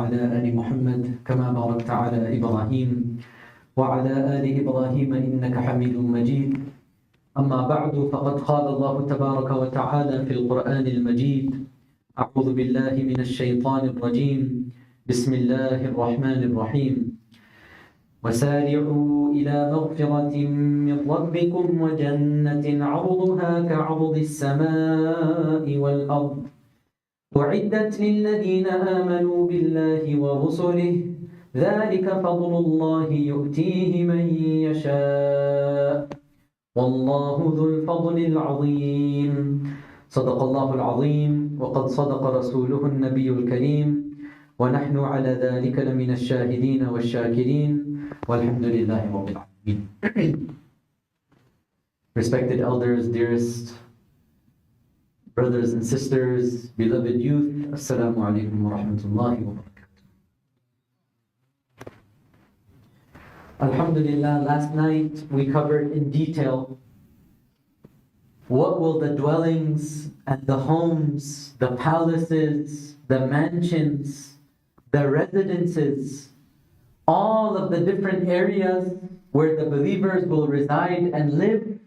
وعلى آل محمد كما باركت على إبراهيم وعلى آل إبراهيم إنك حميد مجيد. أما بعد، فقد قال الله تبارك وتعالى في القرآن المجيد: أعوذ بالله من الشيطان الرجيم، بسم الله الرحمن الرحيم. وسارعوا إلى مغفرة من ربكم وجنة عرضها كعرض السماء والأرض أعدت للذين آمنوا بالله ورسله ذلك فضل الله يؤتيه من يشاء والله ذو الفضل العظيم. صدق الله العظيم وقد صدق رسوله النبي الكريم ونحن على ذلك لمن الشاهدين والشاكرين والحمد لله رب العالمين. Respected elders, dearest brothers and sisters, beloved youth, Assalamu alaikum wa rahmatullahi wa barakatuh. Alhamdulillah, last night we covered in detail what will the dwellings and the homes, the palaces, the mansions, the residences, all of the different areas where the believers will reside and live,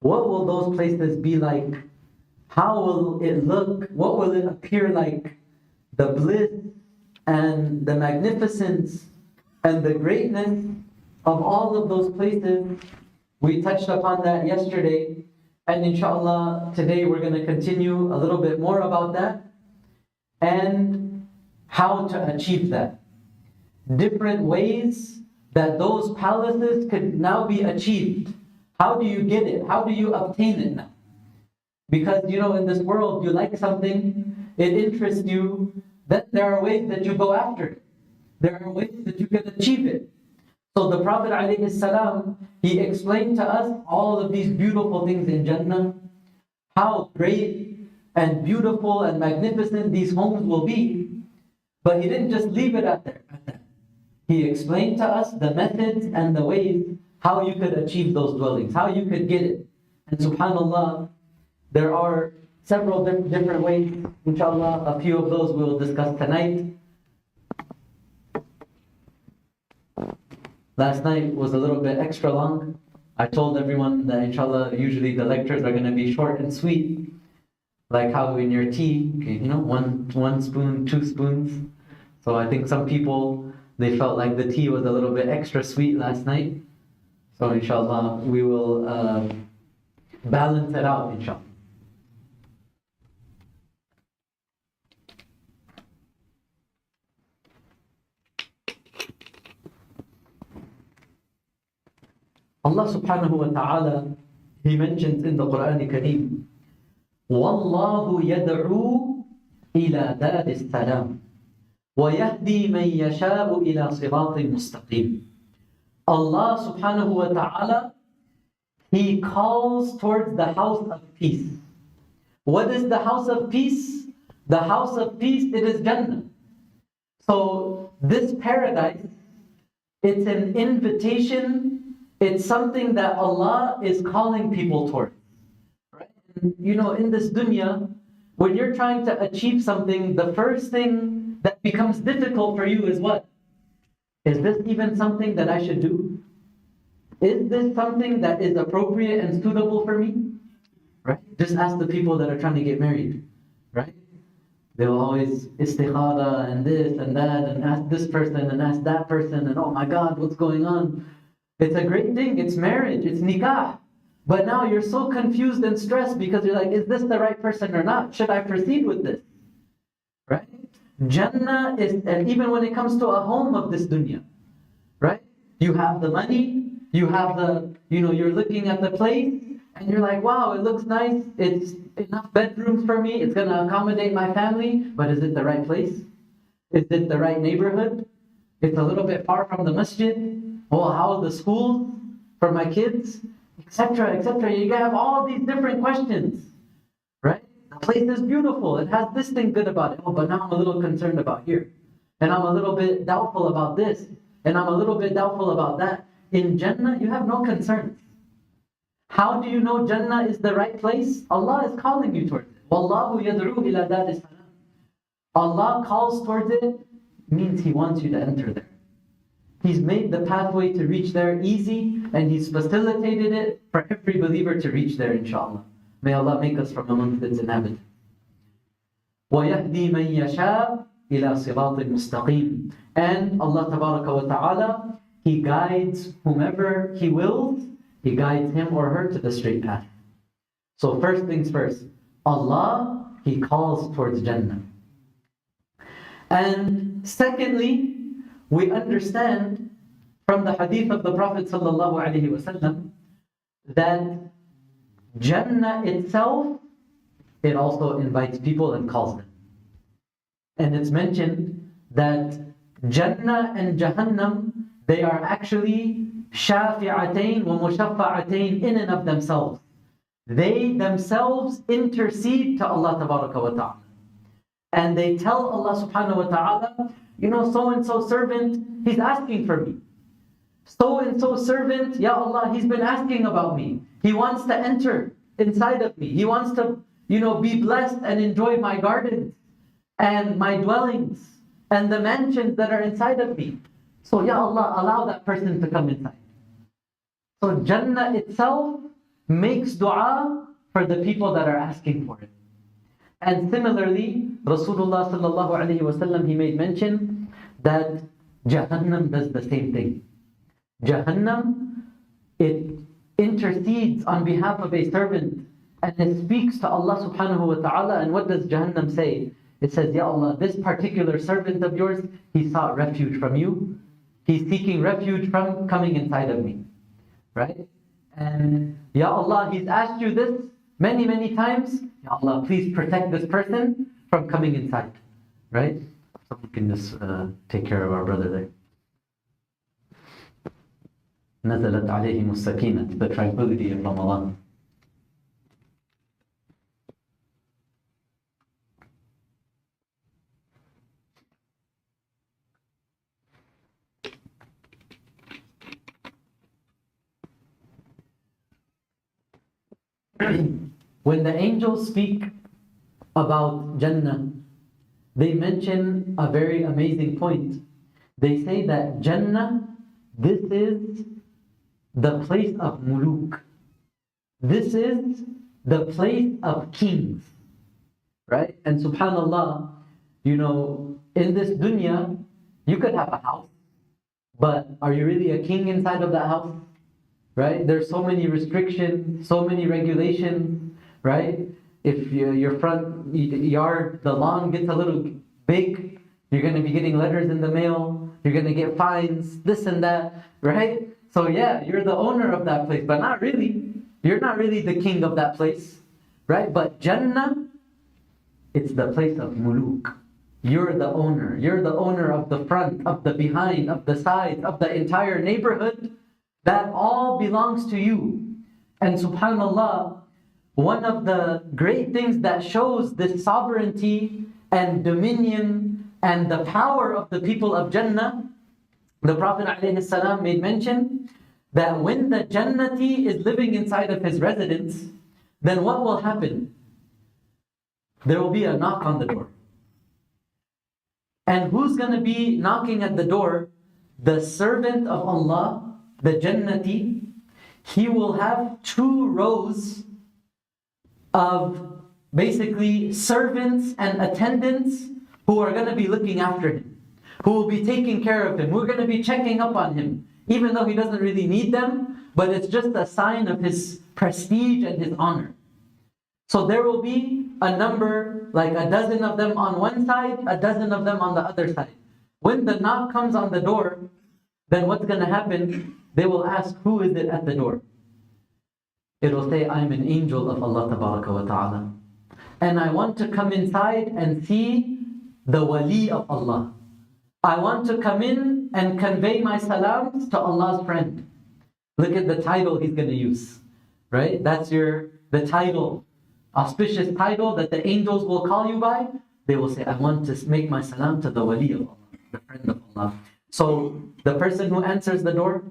what will those places be like? How will it look? What will it appear like? The bliss and the magnificence and the greatness of all of those places. We touched upon that yesterday, and inshallah today we're going to continue a little bit more about that and how to achieve that. Different ways that those palaces could now be achieved. How do you get it? How do you obtain it now? Because in this world, you like something, it interests you, that there are ways that you go after it. There are ways that you can achieve it. So the Prophet ﷺ, he explained to us all of these beautiful things in Jannah, how great and beautiful and magnificent these homes will be. But he didn't just leave it at that. He explained to us the methods and the ways how you could achieve those dwellings, how you could get it. And subhanAllah, there are several different ways. Inshallah, a few of those we'll discuss tonight. Last night was a little bit extra long. I told everyone that inshallah, usually the lectures are going to be short and sweet. Like how in your tea, one spoon, 2 spoons. So I think some people, they felt like the tea was a little bit extra sweet last night. So inshallah, we will balance it out, inshallah. Allah subhanahu wa ta'ala, He mentions in the Quran Kareem, وَاللَّهُ يَدْعُو إِلَى دَارِ السَّلَامِ وَيَهْدِي مَنْ يَشَاءُ إِلَى صِرَاطٍ مُسْتَقِيمٍ. Allah subhanahu wa ta'ala, He calls towards the house of peace. What is the house of peace? The house of peace, it is Jannah. So this paradise, it's an invitation. It's something that Allah is calling people towards. Right? In this dunya, when you're trying to achieve something, the first thing that becomes difficult for you is what? Is this even something that I should do? Is this something that is appropriate and suitable for me? Right? Just ask the people that are trying to get married. Right? They'll always istikhara and this and that and ask this person and ask that person and oh my God, what's going on? It's a great thing, it's marriage, it's nikah. But now you're so confused and stressed because you're like, is this the right person or not? Should I proceed with this? Right? Jannah is, and even when it comes to a home of this dunya, right? You have the money, you have the, you're looking at the place, and you're like, wow, it looks nice, it's enough bedrooms for me, it's gonna accommodate my family, but is it the right place? Is it the right neighborhood? It's a little bit far from the masjid. Well, how are the schools for my kids? Etc., etc. You have all these different questions, right? The place is beautiful. It has this thing good about it. Oh, but now I'm a little concerned about here. And I'm a little bit doubtful about this. And I'm a little bit doubtful about that. In Jannah, you have no concerns. How do you know Jannah is the right place? Allah is calling you towards it. وَاللَّهُ يَدْعُو إِلَى دَارِ السَّلَامِ. Allah calls towards it, means He wants you to enter there. He's made the pathway to reach there easy, and He's facilitated it for every believer to reach there, inshallah. May Allah make us from amongst its inhabitants. وَيَهْدِي مَن يَشَاءُ إِلَى صِرَاطٍ مُسْتَقِيمٍ. And Allah Tabaraka wa Ta'ala, He guides whomever He wills, He guides him or her to the straight path. So first things first, Allah, He calls towards Jannah. And secondly, we understand from the hadith of the Prophet ﷺ that Jannah itself, it also invites people and calls them. And it's mentioned that Jannah and Jahannam, they are actually shafi'atain wa mushaffa'atain in and of themselves. They themselves intercede to Allah Tabaraka wa Ta'ala. And they tell Allah Subhanahu wa Ta'ala, you know, so-and-so servant, he's asking for me. So-and-so servant, Ya Allah, he's been asking about me. He wants to enter inside of me. He wants to, you know, be blessed and enjoy my gardens and my dwellings and the mansions that are inside of me. So, Ya Allah, allow that person to come inside. So Jannah itself makes dua for the people that are asking for it. And similarly, Rasulullah sallallahu alaihi wasallam, he made mention that Jahannam does the same thing. Jahannam, it intercedes on behalf of a servant and it speaks to Allah subhanahu wa ta'ala. And what does Jahannam say? It says, Ya Allah, this particular servant of yours, he sought refuge from you. He's seeking refuge from coming inside of me. Right? And Ya Allah, he's asked you this many, many times. Ya Allah, please protect this person from coming inside. Right? Someone can just take care of our brother there. نزلت عليهم السكينة, the tranquility of Ramadan. When the angels speak about Jannah, they mention a very amazing point. They say that Jannah, this is the place of muluk. This is the place of kings. Right? And subhanallah, you know, in this dunya, you could have a house, but are you really a king inside of that house? Right? There's so many restrictions, so many regulations, right? If your front yard, the lawn gets a little big, you're going to be getting letters in the mail, you're going to get fines, this and that, right? So yeah, you're the owner of that place, but not really. You're not really the king of that place, right? But Jannah, it's the place of muluk. You're the owner. You're the owner of the front, of the behind, of the sides, of the entire neighborhood. That all belongs to you. And subhanallah, one of the great things that shows this sovereignty and dominion and the power of the people of Jannah, the Prophet ﷺ made mention that when the Jannati is living inside of his residence, then what will happen? There will be a knock on the door. And who's going to be knocking at the door? The servant of Allah, the Jannati. He will have 2 rows of basically servants and attendants who are going to be looking after him, who will be taking care of him. We're going to be checking up on him, even though he doesn't really need them, but it's just a sign of his prestige and his honor. So there will be a number, like a dozen of them on one side, a dozen of them on the other side. When the knock comes on the door, then what's going to happen? They will ask, who is it at the door? It will say, I'm an angel of Allah Tabaraka wa Ta'ala. And I want to come inside and see the wali of Allah. I want to come in and convey my salams to Allah's friend. Look at the title he's going to use. Right? That's the title, auspicious title that the angels will call you by. They will say, I want to make my salam to the wali of Allah, the friend of Allah. So the person who answers the door,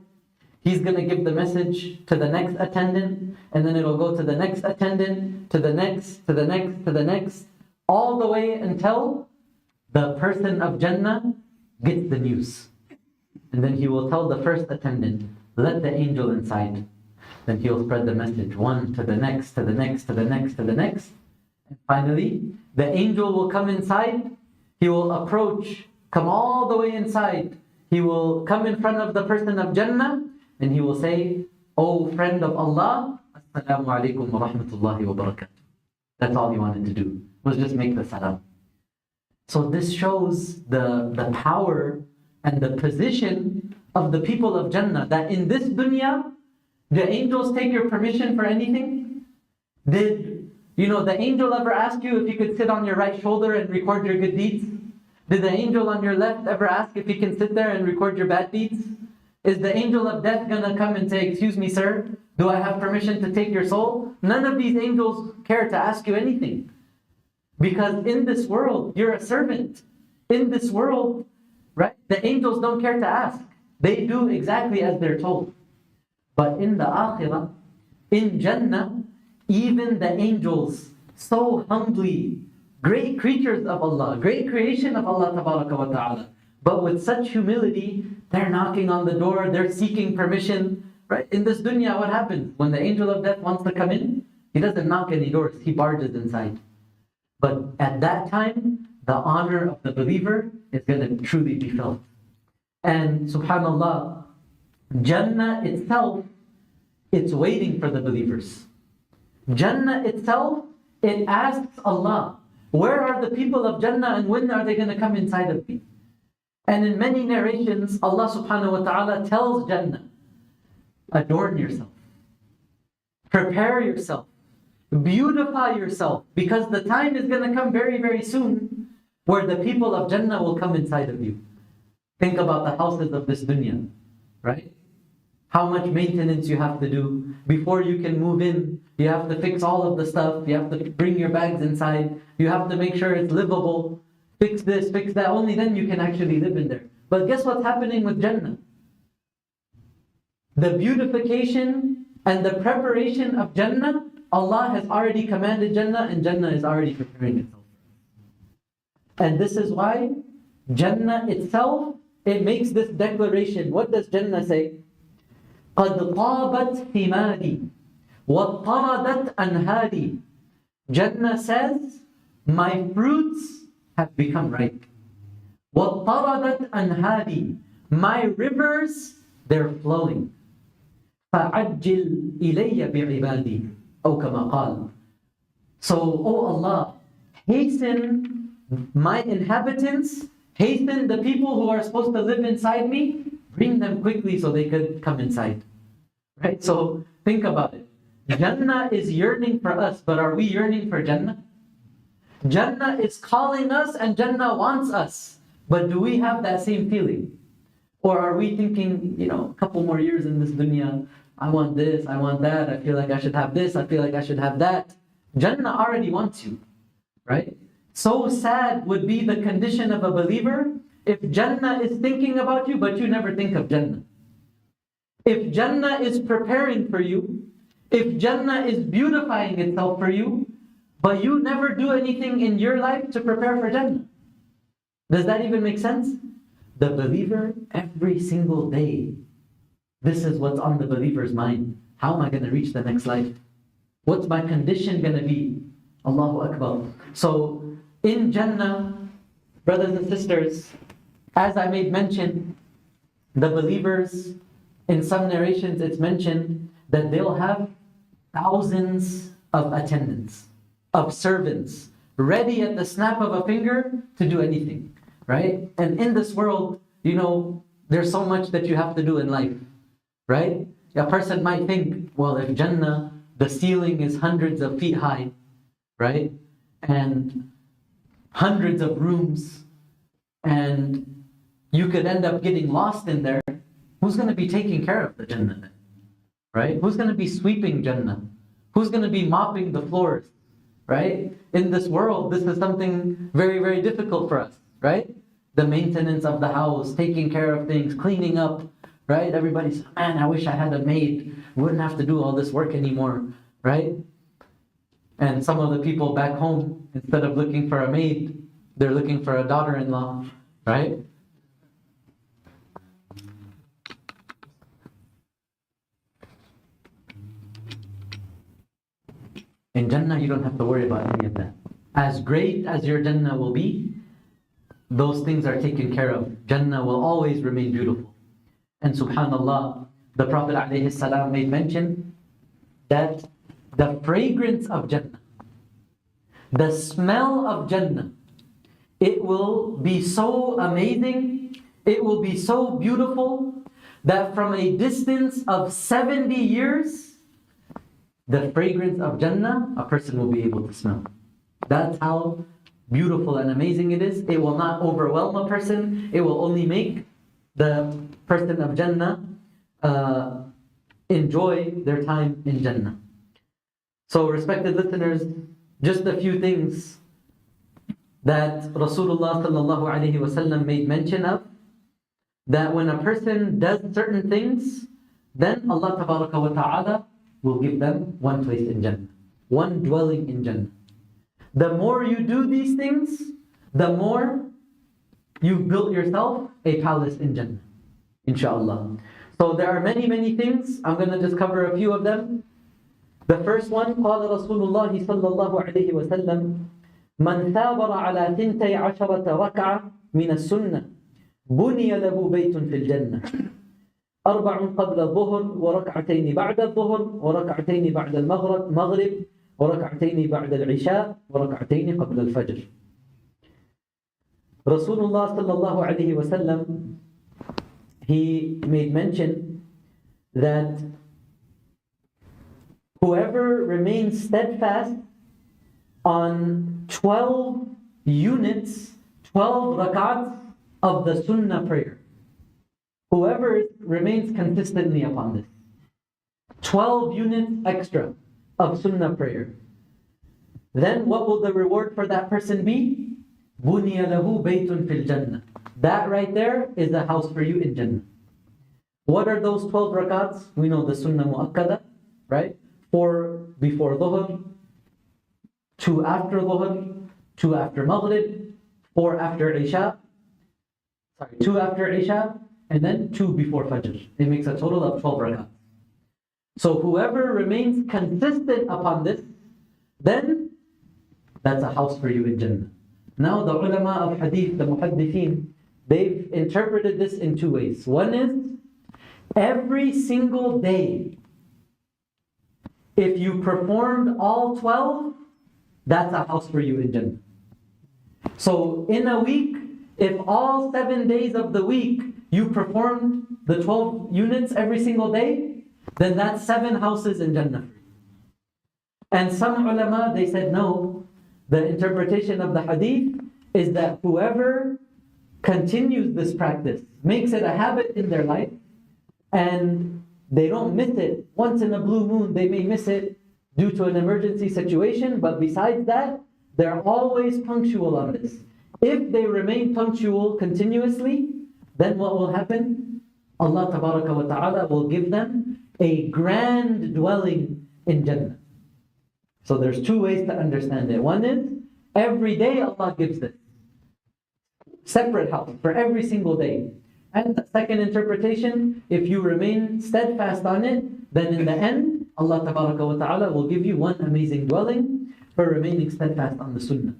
he's going to give the message to the next attendant, and then it'll go to the next attendant, to the next, to the next, to the next, all the way until the person of Jannah gets the news. And then he will tell the first attendant, let the angel inside. Then he'll spread the message, one to the next, to the next, to the next, to the next. And finally, the angel will come inside. He will approach, come all the way inside. He will come in front of the person of Jannah, and he will say, "O friend of Allah, Assalamu alaikum wa rahmatullahi wa barakatuh." That's all he wanted to do, was just make the salam. So this shows the power and the position of the people of Jannah, that in this dunya, the angels take your permission for anything? Did the angel ever ask you if you could sit on your right shoulder and record your good deeds? Did the angel on your left ever ask if he can sit there and record your bad deeds? Is the angel of death gonna come and say, "Excuse me, sir, do I have permission to take your soul?" None of these angels care to ask you anything. Because in this world, you're a servant. In this world, right, the angels don't care to ask. They do exactly as they're told. But in the akhirah, in Jannah, even the angels, so humbly, great creatures of Allah, great creation of Allah tabaraka wa ta'ala, but with such humility, they're knocking on the door, they're seeking permission. Right? In this dunya, what happens? When the angel of death wants to come in, he doesn't knock any doors, he barges inside. But at that time, the honor of the believer is going to truly be felt. And subhanAllah, Jannah itself, it's waiting for the believers. Jannah itself, it asks Allah, where are the people of Jannah and when are they going to come inside of me? And in many narrations, Allah subhanahu wa ta'ala tells Jannah, adorn yourself, prepare yourself, beautify yourself, because the time is going to come very, very soon where the people of Jannah will come inside of you. Think about the houses of this dunya, right? How much maintenance you have to do before you can move in. You have to fix all of the stuff. You have to bring your bags inside. You have to make sure it's livable. Fix this, fix that. Only then you can actually live in there. But guess what's happening with Jannah? The beautification and the preparation of Jannah, Allah has already commanded Jannah, and Jannah is already preparing itself. And this is why Jannah itself, it makes this declaration. What does Jannah say? قَدْ طَابَتْ ثِمَارِي وَطَرَدَتْ أَنْهَارِي. Jannah says, my fruits have become ripe. وَطَرَدَتْ أَنْهَارِي. My rivers, they're flowing. فَعَجِّلْ إِلَيَّ بِعِبَادِي أو كما قال. So, oh Allah, hasten my inhabitants, hasten the people who are supposed to live inside me, bring them quickly so they could come inside. Right? So, think about it. Jannah is yearning for us, but are we yearning for Jannah? Jannah is calling us and Jannah wants us, but do we have that same feeling? Or are we thinking, a couple more years in this dunya, I want this, I want that, I feel like I should have this, I feel like I should have that. Jannah already wants you, right? So sad would be the condition of a believer if Jannah is thinking about you, but you never think of Jannah. If Jannah is preparing for you, if Jannah is beautifying itself for you, but you never do anything in your life to prepare for Jannah. Does that even make sense? The believer, every single day, this is what's on the believer's mind. How am I going to reach the next life? What's my condition going to be? Allahu Akbar. So, in Jannah, brothers and sisters, as I made mention, the believers, in some narrations it's mentioned that they'll have thousands of attendants, of servants, ready at the snap of a finger to do anything, right? And in this world, there's so much that you have to do in life, right? A person might think, well, if Jannah, the ceiling is hundreds of feet high, right? And hundreds of rooms, and you could end up getting lost in there. Who's going to be taking care of the Jannah then? Right? Who's going to be sweeping Jannah? Who's going to be mopping the floors? Right? In this world, this is something very, very difficult for us, right? The maintenance of the house, taking care of things, cleaning up, right? Everybody's, man, I wish I had a maid. We wouldn't have to do all this work anymore, right? And some of the people back home, instead of looking for a maid, they're looking for a daughter-in-law, right? In Jannah, you don't have to worry about any of that. As great as your Jannah will be, those things are taken care of. Jannah will always remain beautiful. And subhanallah, the Prophet ﷺ made mention that the fragrance of Jannah, the smell of Jannah, it will be so amazing, it will be so beautiful, that from a distance of 70 years, the fragrance of Jannah, a person will be able to smell. That's how beautiful and amazing it is. It will not overwhelm a person. It will only make the person of Jannah enjoy their time in Jannah. So, respected listeners, just a few things that Rasulullah sallallahu alaihi wasallam made mention of, that when a person does certain things, then Allah tabaraka wa ta'ala will give them one place in Jannah, one dwelling in Jannah. The more you do these things, the more you've built yourself a palace in Jannah, inshallah. So there are many, many things. I'm going to just cover a few of them. The first one, قال رسول الله صلى الله عليه وسلم من ثابر على 12 ركعة من السنة بني له بيت في الجنة 4 قبل الظهر وركعتين بعد الظهر وركعتين بعد المغرب وركعتين بعد العشاء وركعتين قبل الفجر. Rasulullah sallallahu alayhi wasallam, he made mention that whoever remains steadfast on 12 units, 12 rak'ats of the sunnah prayer, whoever remains consistently upon this, 12 units extra of sunnah prayer, then what will the reward for that person be? بُنِيَ لَهُ بَيْتٌ فِي الْجَنَّةِ. That right there is a house for you in Jannah. What are those 12 rakats? We know the sunnah mu'akkada, right? 4 before dhuhr, 2 after dhuhr, 2 after maghrib, 4 after isha, 2 after isha, and then 2 before fajr. It makes a total of 12 rakats. So whoever remains consistent upon this, then that's a house for you in Jannah. Now the ulama of hadith, the muhaddithin, they've interpreted this in 2 ways. One is, every single day, if you performed all 12, that's a house for you in Jannah. So in a week, if all 7 days of the week you performed the 12 units every single day, then that's 7 houses in Jannah. And some ulama, they said no. The interpretation of the hadith is that whoever continues this practice, makes it a habit in their life, and they don't miss it. Once in a blue moon, they may miss it due to an emergency situation, but besides that, they're always punctual on this. If they remain punctual continuously, then what will happen? Allah tabaraka wa ta'ala will give them a grand dwelling in Jannah. So there's 2 ways to understand it. One is, every day Allah gives this separate house for every single day. And the second interpretation, if you remain steadfast on it, then in the end, Allah tabaraka wa ta'ala will give you one amazing dwelling for remaining steadfast on the sunnah.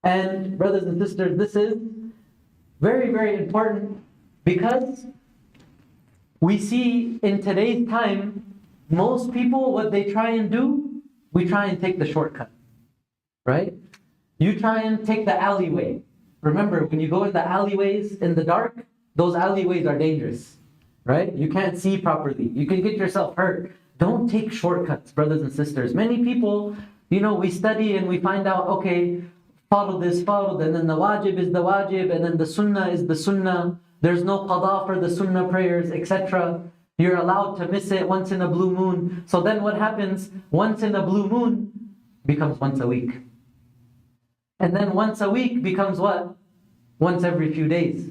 And brothers and sisters, this is very, very important, because we see in today's time, most people, what they try and do, we try and take the shortcut, right? You try and take the alleyway. Remember, when you go in the alleyways in the dark, those alleyways are dangerous, right? You can't see properly. You can get yourself hurt. Don't take shortcuts, brothers and sisters. Many people, we study and we find out, okay, fard is fard, and then the wajib is the wajib, and then the sunnah is the sunnah. There's no qada for the sunnah prayers, etc. You're allowed to miss it once in a blue moon. So then what happens? Once in a blue moon becomes once a week. And then once a week becomes what? Once every few days.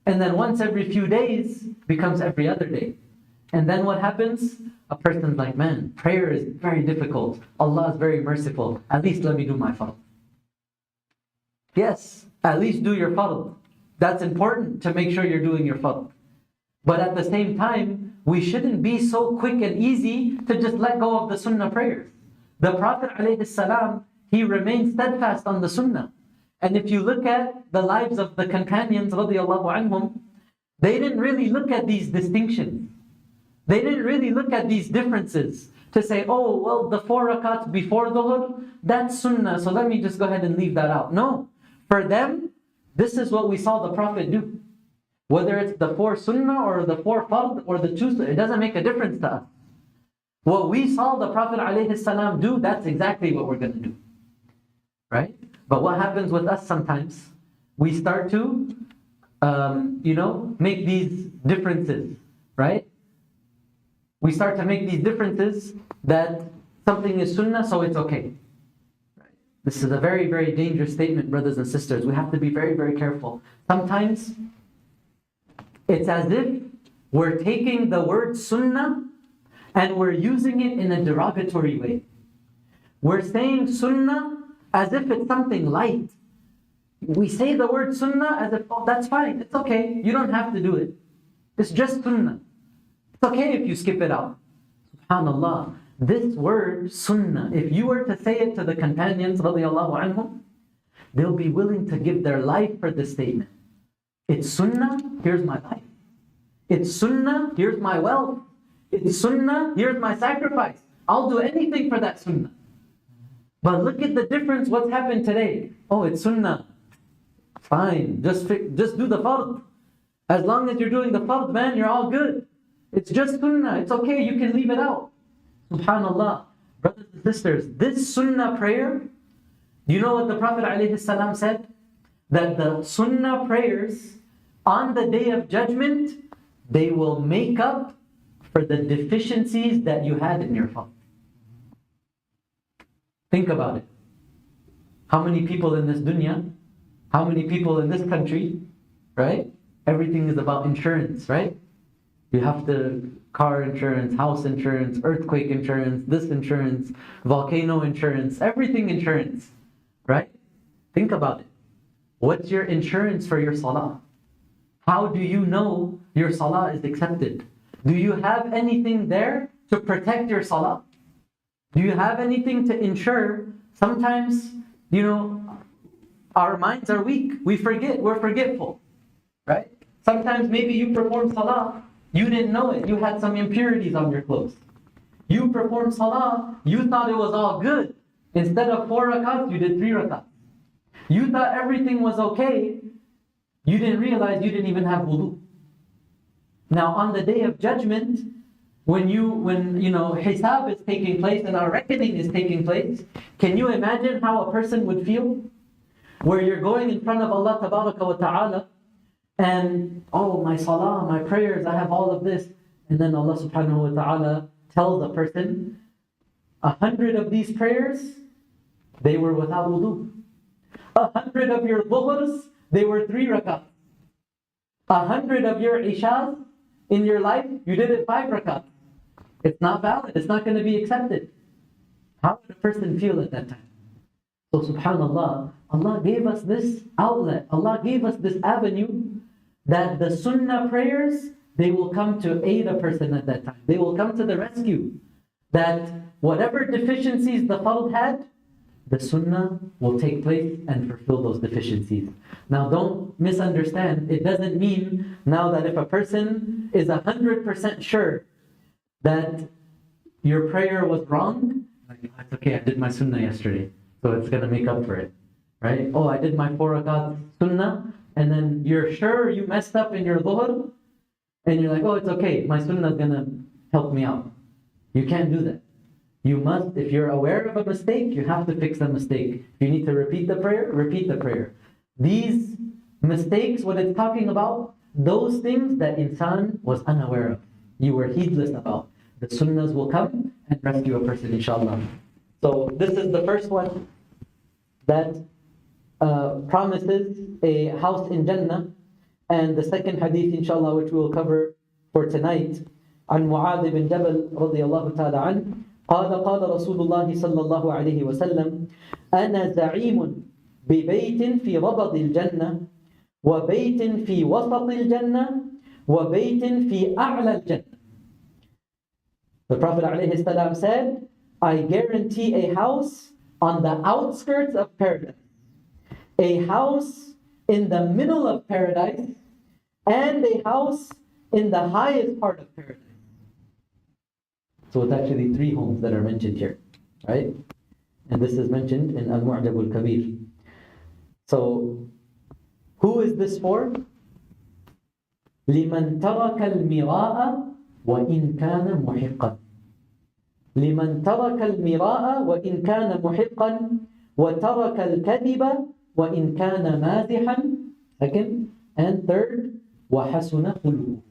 And then once every few days becomes every other day. And then what happens? A person's like, man, prayer is very difficult. Allah is very merciful. At least let me do my fard. Yes, at least do your fard. That's important, to make sure you're doing your fard. But at the same time, we shouldn't be so quick and easy to just let go of the sunnah prayers. The Prophet ﷺ, he remained steadfast on the sunnah. And if you look at the lives of the companions, radiallahu anhum, they didn't really look at these distinctions. They didn't really look at these differences to say, oh, well, the 4 rakats before dhuhr, that's sunnah, so let me just go ahead and leave that out. No. For them, this is what we saw the Prophet do. Whether it's the 4 sunnah or the 4 fard or the 2, it doesn't make a difference to us. What we saw the Prophet ﷺ do, that's exactly what we're going to do. Right? But what happens with us sometimes? We start to, make these differences. Right? We start to make these differences that something is sunnah, so it's okay. This is a very, very dangerous statement, brothers and sisters. We have to be very, very careful. Sometimes it's as if we're taking the word sunnah and we're using it in a derogatory way. We're saying sunnah as if it's something light. We say the word sunnah as if, oh, that's fine, it's okay, you don't have to do it. It's just sunnah. It's okay if you skip it out. SubhanAllah. This word, sunnah, if you were to say it to the companions, radiallahu anhum, they'll be willing to give their life for this statement. It's sunnah, here's my life. It's sunnah, here's my wealth. It's sunnah, here's my sacrifice. I'll do anything for that sunnah. But look at the difference, what's happened today. Oh, it's sunnah. Fine, just do the fard. As long as you're doing the fard, man, you're all good. It's just sunnah, it's okay, you can leave it out. SubhanAllah. Brothers and sisters, this sunnah prayer, do you know what the Prophet ﷺ said? That the sunnah prayers on the day of judgment, they will make up for the deficiencies that you had in your fard. Think about it. How many people in this dunya, how many people in this country, right? Everything is about insurance, right? You have to car insurance, house insurance, earthquake insurance, this insurance, volcano insurance, everything insurance, right? Think about it. What's your insurance for your salah? How do you know your salah is accepted? Do you have anything there to protect your salah? Do you have anything to ensure? Sometimes, our minds are weak. We forget, we're forgetful, right? Sometimes maybe you perform salah, you didn't know it. You had some impurities on your clothes. You performed salah, you thought it was all good. Instead of 4 rakats, you did 3 rakats. You thought everything was okay. You didn't realize you didn't even have wudu. Now on the day of judgment, when hisab is taking place and our reckoning is taking place, can you imagine how a person would feel? Where you're going in front of Allah Tabaraka wa Ta'ala, and oh, my salah, my prayers, I have all of this. And then Allah subhanahu wa ta'ala tells a person, 100 of these prayers, they were without wudu. 100 of your dhuhrs, they were 3 rakats. 100 of your ishas in your life, you did it 5 rakats. It's not valid, it's not going to be accepted. How would a person feel at that time? So subhanAllah, Allah gave us this outlet, Allah gave us this avenue that the sunnah prayers, they will come to aid a person at that time. They will come to the rescue. That whatever deficiencies the fard had, the sunnah will take place and fulfill those deficiencies. Now don't misunderstand, it doesn't mean now that if a person is 100% sure that your prayer was wrong, like, it's okay, I did my sunnah yesterday, so it's going to make up for it. Right? Oh, I did my 4 rakat sunnah, and then you're sure you messed up in your dhuhr, and you're like, oh, it's okay, my sunnah is going to help me out. You can't do that. You must, if you're aware of a mistake, you have to fix the mistake. If you need to repeat the prayer, repeat the prayer. These mistakes, what it's talking about, those things that insan was unaware of, you were heedless about, the sunnahs will come and rescue a person, inshallah. So this is the first one that promises a house in Jannah. And the second hadith, inshallah, which we will cover for tonight, عن معاذ بن جبل رضي الله تعالى عنه قال قال رسول الله صلى الله عليه وسلم أنا زعيم ببيت في ربض الجنة وبيت في وسط الجنة وبيت في أعلى الجنة. The Prophet عليه السلام said, I guarantee a house on the outskirts of paradise, a house in the middle of paradise, and a house in the highest part of paradise. So it's actually 3 homes that are mentioned here, right? And this is mentioned in Al-Mu'jam al-Kabir. So, who is this for? لِمَنْ تَرَكَ الْمِرَاءَ وَإِنْ كَانَ مُحِقًّا. لِمَنْ تَرَكَ الْمِرَاءَ وَإِنْ كَانَ مُحِقًّا وَتَرَكَ الْكَذِبَ وَإِنْ كَانَ مَازِحًا. Second. And third, وَحَسُنَ خُلُقُهُ.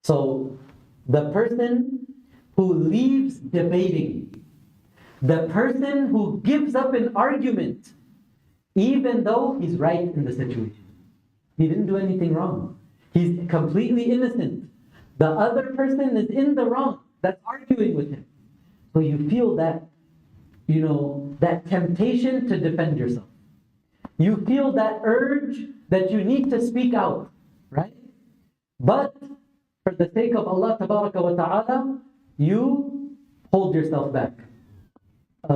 So, the person who leaves debating, the person who gives up an argument, even though he's right in the situation. He didn't do anything wrong. He's completely innocent. The other person is in the wrong that's arguing with him. So you feel that, that temptation to defend yourself. You feel that urge that you need to speak out, right? But for the sake of Allah Tabaraka wa Ta'ala, you hold yourself back.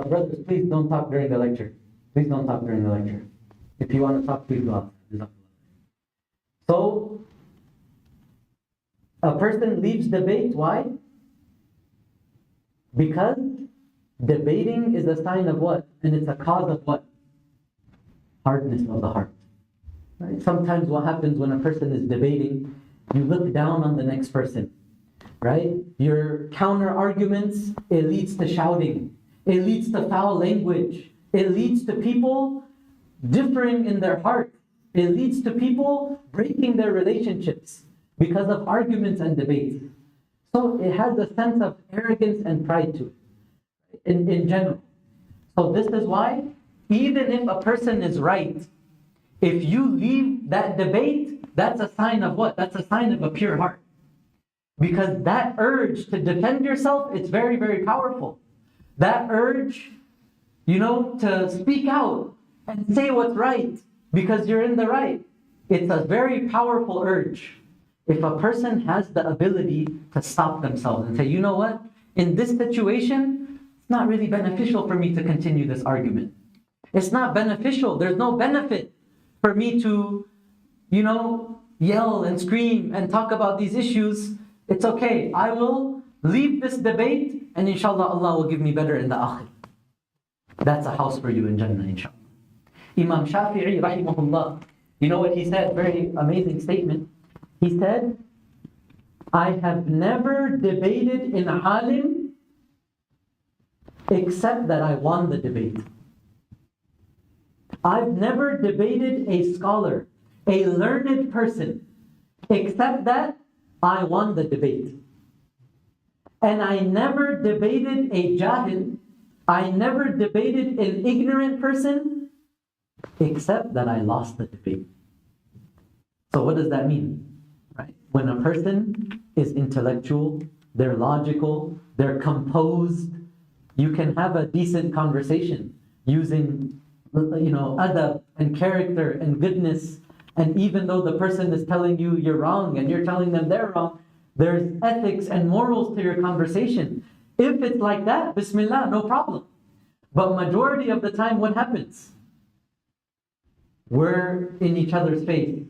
Brothers, please don't talk during the lecture. Please don't talk during the lecture. If you want to talk, please go outside. So, a person leaves debate. Why? Because debating is a sign of what? And it's a cause of what? Hardness of the heart. Right? Sometimes what happens when a person is debating, you look down on the next person. Right? Your counter arguments, it leads to shouting. It leads to foul language. It leads to people differing in their heart. It leads to people breaking their relationships because of arguments and debates. So it has a sense of arrogance and pride to it in general. So this is why, even if a person is right, if you leave that debate, that's a sign of what? That's a sign of a pure heart. Because that urge to defend yourself, it's very, very powerful. That urge, to speak out and say what's right because you're in the right. It's a very powerful urge. If a person has the ability to stop themselves and say, you know what? In this situation, it's not really beneficial for me to continue this argument. It's not beneficial. There's no benefit for me to, yell and scream and talk about these issues. It's okay. I will leave this debate and inshallah Allah will give me better in the akhir. That's a house for you in Jannah, inshallah. Imam Shafi'i, rahimahullah, you know what he said? Very amazing statement. He said, I have never debated in alim except that I won the debate. I've never debated a scholar, a learned person, except that I won the debate. And I never debated a jahil, I never debated an ignorant person, except that I lost the debate. So what does that mean? Right? When a person is intellectual, they're logical, they're composed, you can have a decent conversation using, adab and character and goodness. And even though the person is telling you you're wrong and you're telling them they're wrong, there's ethics and morals to your conversation. If it's like that, bismillah, no problem. But majority of the time, what happens? We're in each other's face.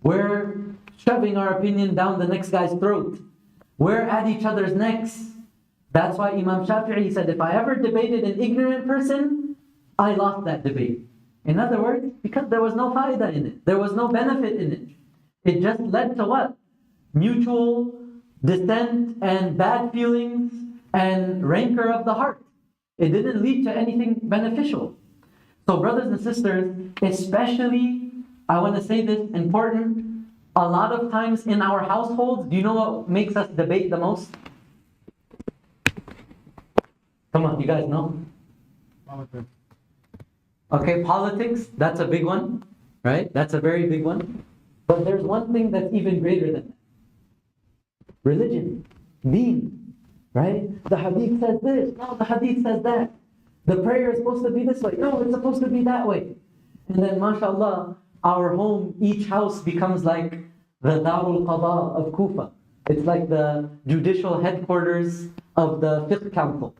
We're shoving our opinion down the next guy's throat. We're at each other's necks. That's why Imam Shafi'i said, if I ever debated an ignorant person, I lost that debate. In other words, because there was no faida in it. There was no benefit in it. It just led to what? Mutual dissent and bad feelings and rancor of the heart. It didn't lead to anything beneficial. So brothers and sisters, especially, I want to say this, important, a lot of times in our households, do you know what makes us debate the most? Come on, you guys know? Politics. Okay, politics, that's a big one, right? That's a very big one. But there's one thing that's even greater than that. Religion, deen, right? The hadith says this, no, the hadith says that. The prayer is supposed to be this way, no, it's supposed to be that way. And then, mashallah, our home, each house becomes like the Darul Qada of Kufa. It's like the judicial headquarters of the fiqh council.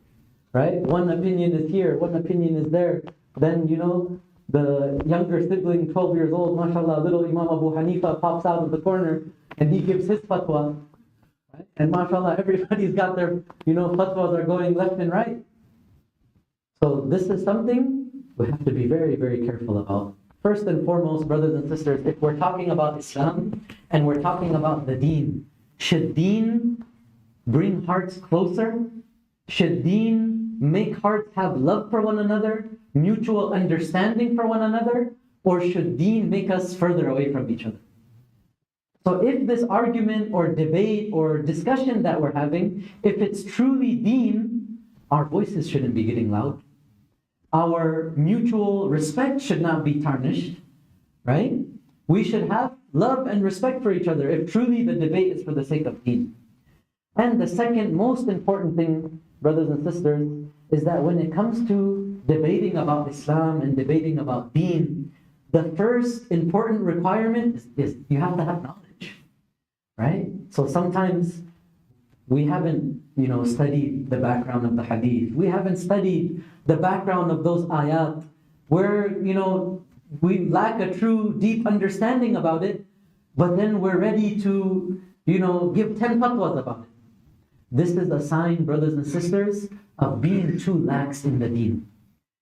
right? One opinion is here, one opinion is there. Then, the younger sibling, 12 years old, mashallah, little Imam Abu Hanifa pops out of the corner and he gives his fatwa. Right? And mashallah, everybody's got their, fatwas are going left and right. So this is something we have to be very, very careful about. First and foremost, brothers and sisters, if we're talking about Islam and we're talking about the deen, should deen bring hearts closer? Should deen make hearts have love for one another, mutual understanding for one another? Or should deen make us further away from each other? So if this argument or debate or discussion that we're having, if it's truly deen, our voices shouldn't be getting loud. Our mutual respect should not be tarnished, right? We should have love and respect for each other if truly the debate is for the sake of deen. And the second most important thing, brothers and sisters, is that when it comes to debating about Islam and debating about deen, the first important requirement is you have to have knowledge, right? So sometimes we haven't, studied the background of the hadith. We haven't studied the background of those ayat where, we lack a true deep understanding about it, but then we're ready to, give 10 fatwas about it. This is a sign, brothers and sisters, of being too lax in the deen.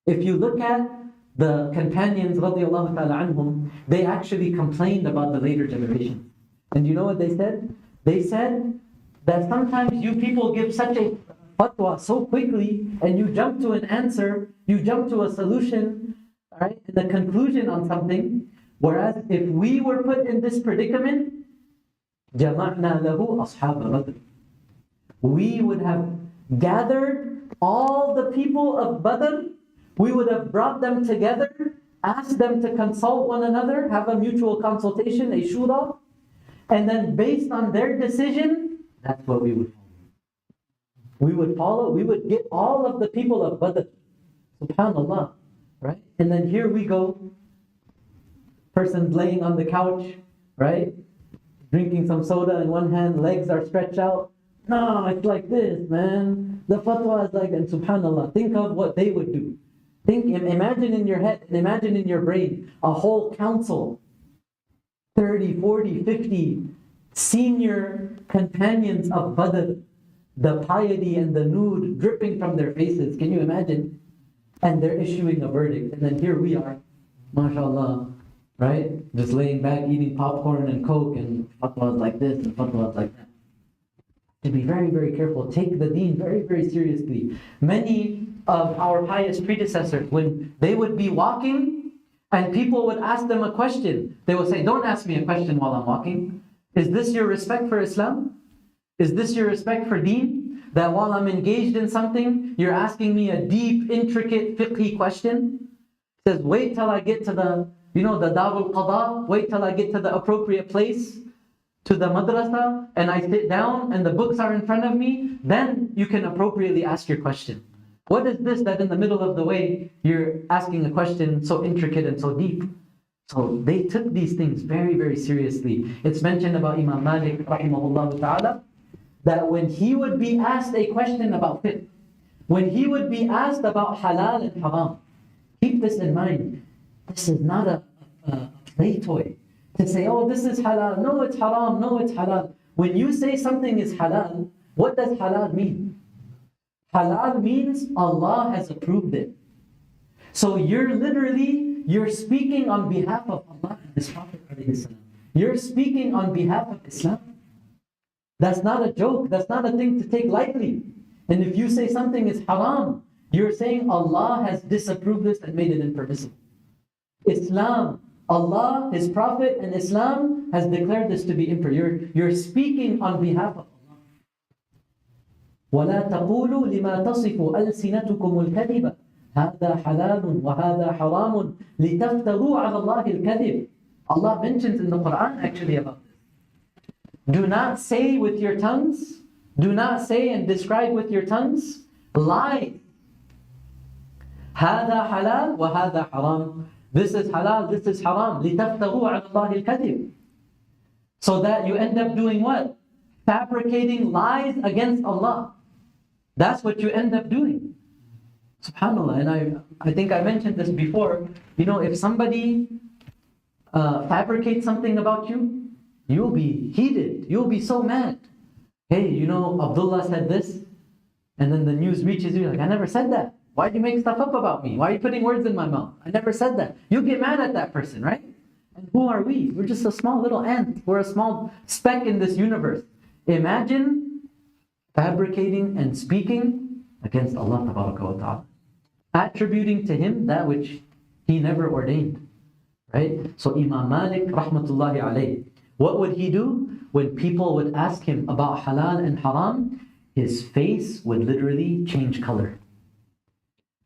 If you look at the companions, radiallahu ta'ala anhum, they actually complained about the later generation. And you know what they said? They said that sometimes you people give such a fatwa so quickly, and you jump to an answer, you jump to a solution, right, and a conclusion on something, whereas if we were put in this predicament, جَمَعْنَا لَهُ أَصْحَابَ بَدْرٍ, we would have gathered all the people of Badr, we would have brought them together, asked them to consult one another, have a mutual consultation, a shura, and then based on their decision, that's what we would follow. We would get all of the people of Badr. SubhanAllah, right? And then here we go, person's laying on the couch, right? Drinking some soda in one hand, legs are stretched out. No, it's like this, man. The fatwa is like, and SubhanAllah, think of what they would do. Imagine in your head, and imagine in your brain, a whole council, 30, 40, 50 senior companions of Badr, the piety and the noor dripping from their faces. Can you imagine? And they're issuing a verdict. And then here we are, mashallah, right? Just laying back, eating popcorn and Coke, and fatwas like this and fatwas like that. To be very, very careful. Take the deen very, very seriously. Many of our pious predecessors, when they would be walking and people would ask them a question, they would say, don't ask me a question while I'm walking. Is this your respect for Islam? Is this your respect for deen? That while I'm engaged in something, you're asking me a deep, intricate, fiqhi question? It says, wait till I get to the Darul Qada, wait till I get to the appropriate place, to the madrasa, and I sit down and the books are in front of me, then you can appropriately ask your question. What is this that in the middle of the way, you're asking a question so intricate and so deep? So they took these things very, very seriously. It's mentioned about Imam Malik, rahimahullah ta'ala, that when he would be asked a question about fiqh, when he would be asked about halal and haram, keep this in mind. This is not a play toy. To say, oh, this is halal, no, it's haram, no, it's halal. When you say something is halal, what does halal mean? Halal means Allah has approved it. So you're speaking on behalf of Allah and His Prophet. You're speaking on behalf of Islam. That's not a joke. That's not a thing to take lightly. And if you say something is haram, you're saying Allah has disapproved this and made it impermissible. Islam, Allah, His Prophet, and Islam has declared this to be impure. You're speaking on behalf of Allah. وَلَا تَقُولُوا لِمَا تَصِفُ أَلْسِنَتُكُمُ الْكَذِبَ هَذَا حَلَالٌ وَهَذَا حَرَامٌ لِتَفْتَرُوا عَلَى اللَّهِ الْكَذِبِ. Allah mentions in the Quran actually about this. Do not say with your tongues, do not say and describe with your tongues lies. هَذَا حَلَال وَهَذَا حَرَامٌ. This is halal, this is haram. لِتَفْتَرُوا عَلَى اللَّهِ الْكَذِبِ. So that you end up doing what? Fabricating lies against Allah. That's what you end up doing. SubhanAllah, and I think I mentioned this before. If somebody fabricates something about you, you'll be heated. You'll be so mad. Hey, Abdullah said this, and then the news reaches you like, I never said that. Why'd you make stuff up about me? Why are you putting words in my mouth? I never said that. You get mad at that person, right? And who are we? We're just a small little ant. We're a small speck in this universe. Imagine fabricating and speaking against Allah wa ta'ala, attributing to Him that which He never ordained. Right? So Imam Malik, rahmatullahi alayh, what would he do? When people would ask him about halal and haram, his face would literally change color.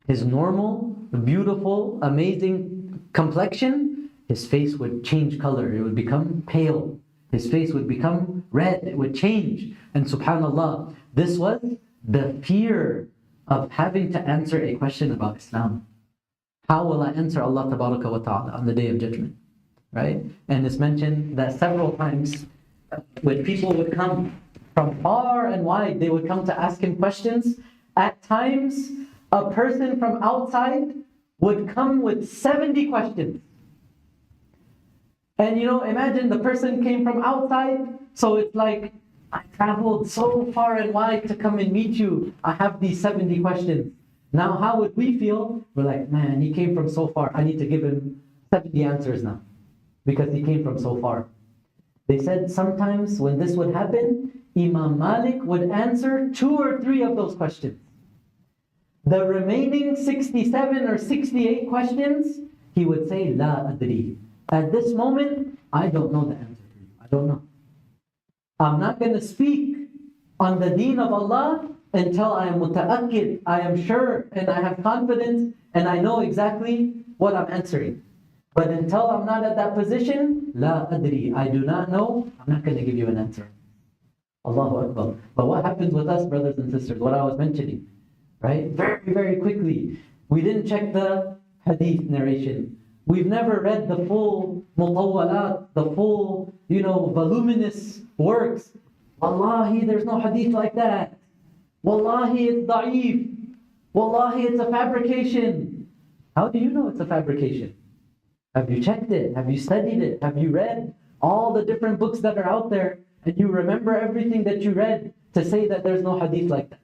His normal, beautiful, amazing complexion, his face would change color. It would become pale. His face would become red. It would change. And subhanAllah, this was the fear of having to answer a question about Islam. How will I answer Allah tabaraka wa ta'ala on the Day of Judgment? Right? And it's mentioned that several times when people would come from far and wide, they would come to ask him questions. At times, a person from outside would come with 70 questions. And imagine the person came from outside, so it's like, I traveled so far and wide to come and meet you. I have these 70 questions. Now, how would we feel? We're like, man, he came from so far. I need to give him 70 answers now because he came from so far. They said sometimes when this would happen, Imam Malik would answer 2 or 3 of those questions. The remaining 67 or 68 questions, he would say, La adri. At this moment, I don't know the answer for you. I don't know. I'm not going to speak on the deen of Allah until I am muta'akkid, I am sure, and I have confidence, and I know exactly what I'm answering. But until I'm not at that position, la adri, I do not know, I'm not going to give you an answer. Allahu Akbar. But what happens with us, brothers and sisters, what I was mentioning, right? Very, very quickly, we didn't check the hadith narration. We've never read the full mutawwalat, the full, voluminous works. Wallahi, there's no hadith like that. Wallahi, it's da'if. Wallahi, it's a fabrication. How do you know it's a fabrication? Have you checked it? Have you studied it? Have you read all the different books that are out there and you remember everything that you read to say that there's no hadith like that?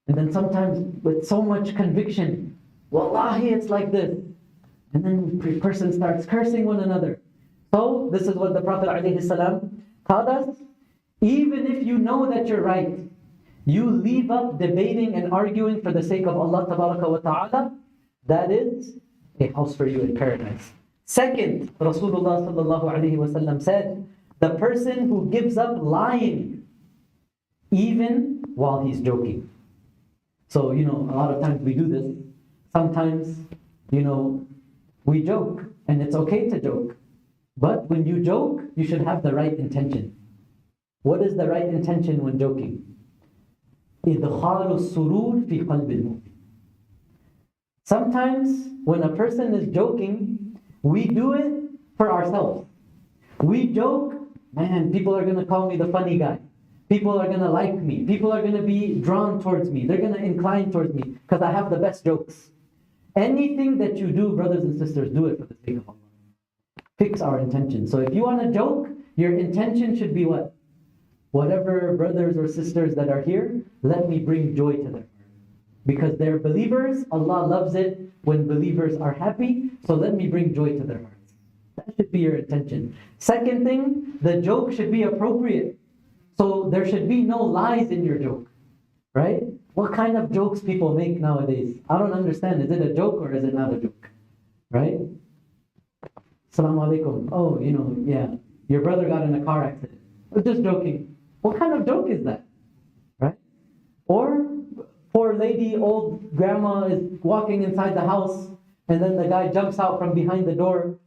And then sometimes with so much conviction, Wallahi, it's like this. And then the person starts cursing one another. So this is what the Prophet ﷺ taught us. Even if you know that you're right, you leave up debating and arguing for the sake of Allah tabaraka wa ta'ala. That is a house for you in paradise. Second, Rasulullah sallallahu alaihi wasallam said, the person who gives up lying, even while he's joking. So, a lot of times we do this. Sometimes, we joke, and it's okay to joke. But when you joke, you should have the right intention. What is the right intention when joking? إِدْخَالُ السُّرُورِ فِي قَلْبِ الْمُؤْمِنِ. Sometimes when a person is joking, we do it for ourselves. We joke, man, people are going to call me the funny guy. People are going to like me. People are going to be drawn towards me. They're going to incline towards me because I have the best jokes. Anything that you do, brothers and sisters, do it for the sake of Allah. Fix our intention. So if you want to joke, your intention should be what? Whatever brothers or sisters that are here, let me bring joy to them. Because they're believers, Allah loves it when believers are happy, so let me bring joy to their hearts. That should be your intention. Second thing, the joke should be appropriate. So there should be no lies in your joke, right? What kind of jokes people make nowadays? I don't understand. Is it a joke or is it not a joke? Right? Assalamu alaikum. Oh, yeah, your brother got in a car accident. I'm just joking. What kind of joke is that? Right? Or poor lady, old grandma is walking inside the house and then the guy jumps out from behind the door.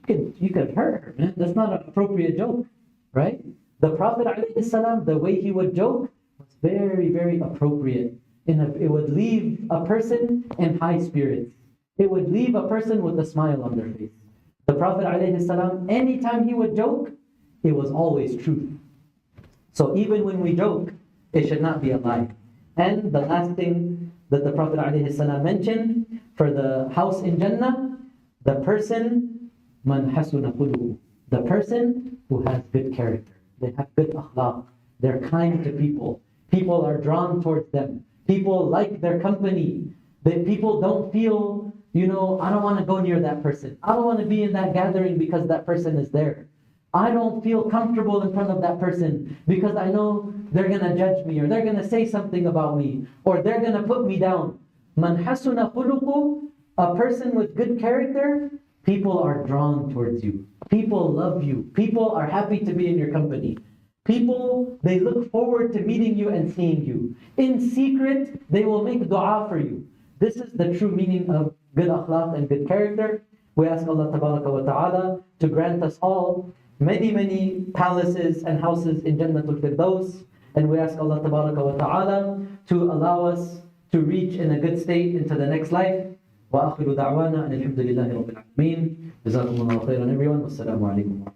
You could hurt her, man. That's not an appropriate joke, right? The Prophet ﷺ, the way he would joke was very, very appropriate. It would leave a person in high spirits. It would leave a person with a smile on their face. The Prophet ﷺ, anytime he would joke, it was always truth. So even when we joke, it should not be a lie. And the last thing that the Prophet ﷺ mentioned for the house in Jannah, the person, man hasuna khuluquhu, the person who has good character. They have good akhlaq. They're kind to people. People are drawn towards them. People like their company. People don't feel, I don't want to go near that person. I don't want to be in that gathering because that person is there. I don't feel comfortable in front of that person because I know they're going to judge me, or they're going to say something about me, or they're going to put me down. Man hasuna khuluquhu, a person with good character, people are drawn towards you. People love you. People are happy to be in your company. People, they look forward to meeting you and seeing you. In secret, they will make dua for you. This is the true meaning of good akhlaq and good character. We ask Allah Tabaraka wa Ta'ala to grant us all many, many palaces and houses in Jannatul Firdaus. And we ask Allah Tabaraka wa Ta'ala to allow us to reach in a good state into the next life. وآخر دعوانا أن الحمد لله رب العالمين. جزاكم الله خيرا everyone. والسلام عليكم.